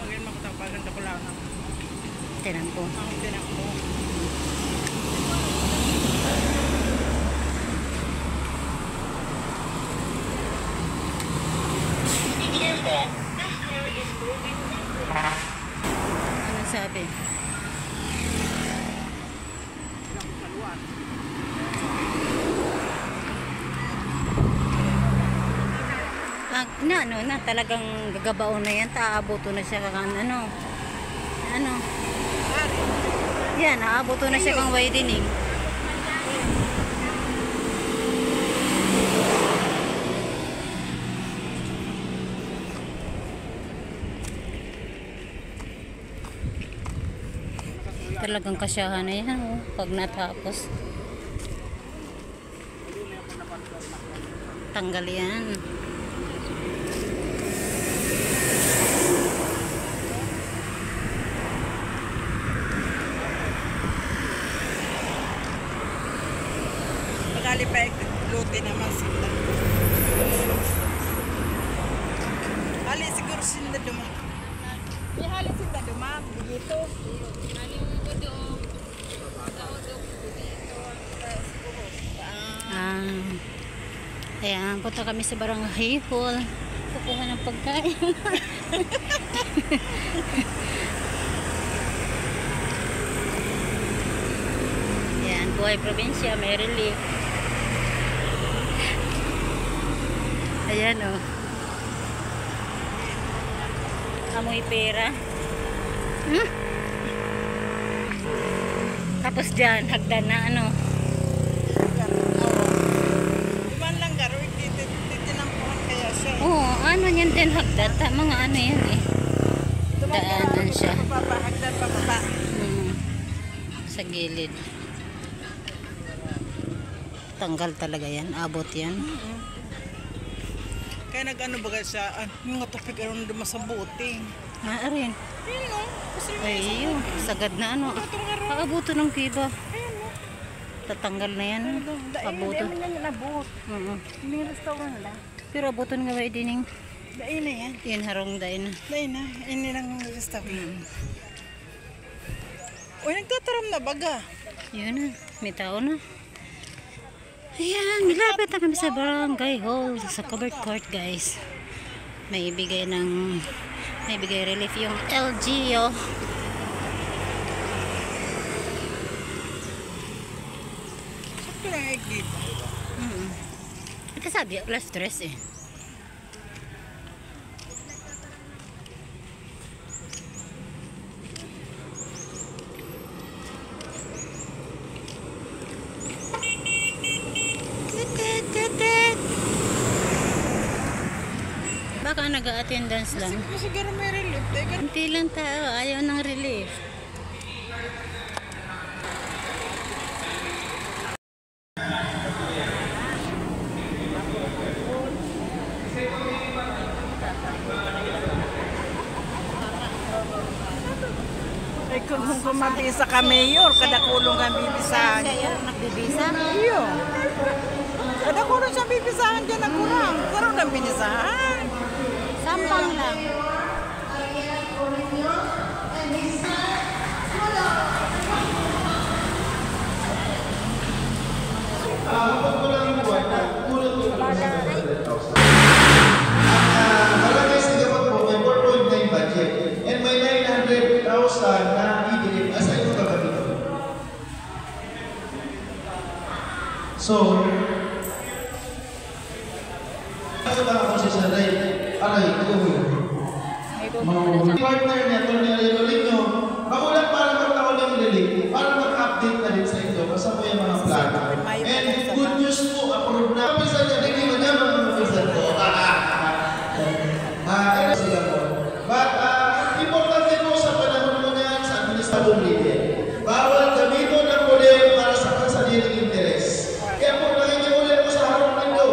maging makatapagan ko lang. Tinan ko. Ang tinak mo. Ano sabi? Na talagang gagabaon na yan, taaboto na siya kang ano, yan, naaboto na siya kang widening. Talagang kasyahan na yan, oh, pag natapos. Tanggal yan. Magalipay, luti naman sila. Hali siguro sila dumang. May hali sila dumang. Dito. Ayan, punta kami sa barangay hall. Kukuha ng pagkain. Ayan, buhay probinsya, may relief. Ayan, oh. Amoy pera. Tapos dyan, hagdan na ano. Oo, ano yan din hagdan. Mga ano yan eh. Daanan siya. Hagdan pa baba. Sa gilid. Tanggal talaga yan. Abot yan. Kaya nag-ano ba siya? Yung nga topik ano naman sa buting. Maarin. Ayun o. Ay, yun. Sagad na ano. Paabuto ng kiba. Tatanggal na yan. Abuto. Dahil na nabot. May restaurant na. Pero abuton nga ba idining? Dahil na yan. Yan harong dahil na. Dahil na. Ini lang restaurant. Uy, nagtataram na baga. Yun na. May tao na. Ayan, nilapit na kami sa barangay hall. Sa covered court, guys. May ibigay relief yung LGO. Sakto lang egg. Ito sabi, alas 3 eh. Baka nag-attendance lang. Siguro may relief. Kunti lang tao, ayaw ng relief. Ay kung mabisa ka mayor, kada kulong ang bibisahan. Nagbibisa? Iyo. Kada kulong siya bibisahan dyan ang kurang. Karoon ang binisahan. Sampang lang. Malagay sa dapat po, may 4.9 budget. And may 900,000 na i-delete. Asa ito gagamitin? So, ako ba ako si Saray? Aray, ito mo yun. Partner niya, Tornelio Lino, magulat para magtaon yung relief, para mag-update na din sa ito, basta po yung mga plano. And good news po, approve na. Kapisa niya, hindi mo niya mga kapisa po. Kaya sila po. But, importante po sa panahon mo niyan sa administrative leader. Bawal gamiton ng poder para sa pansariling interes. Kaya po, nangingiulit po sa harap nito.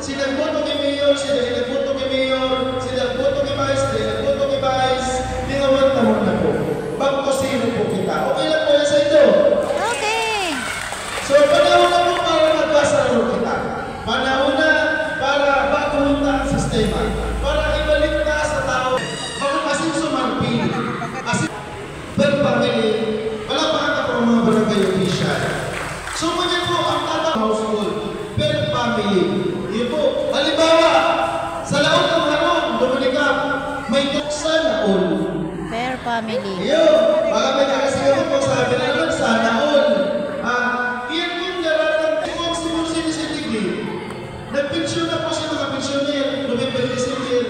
Sinagboto kay Mayor, sinagboto kay Mayor, sinagboto kay Vice, sinagboto kay Vice, may sana all. Fair family. Ayun, baka may nakasigaw ko, sabi na naman, sana all. Iyan yung daratang kung siguro sinisigli. Nag-pensyon na po siya mga pensyoner, November, December.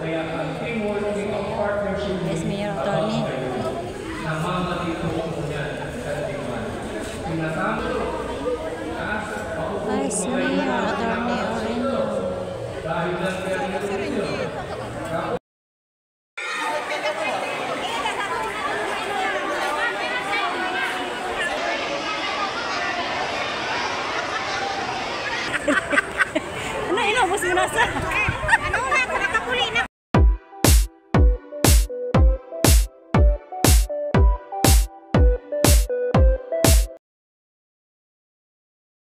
Kaya ang teamworking of partnership Yes, Mayor Attorney. namamatito ko yan sa tingman. Pinatama Yes, Mayor Attorney Oreno. dahil lang kaya Ano, inubos mo na sa?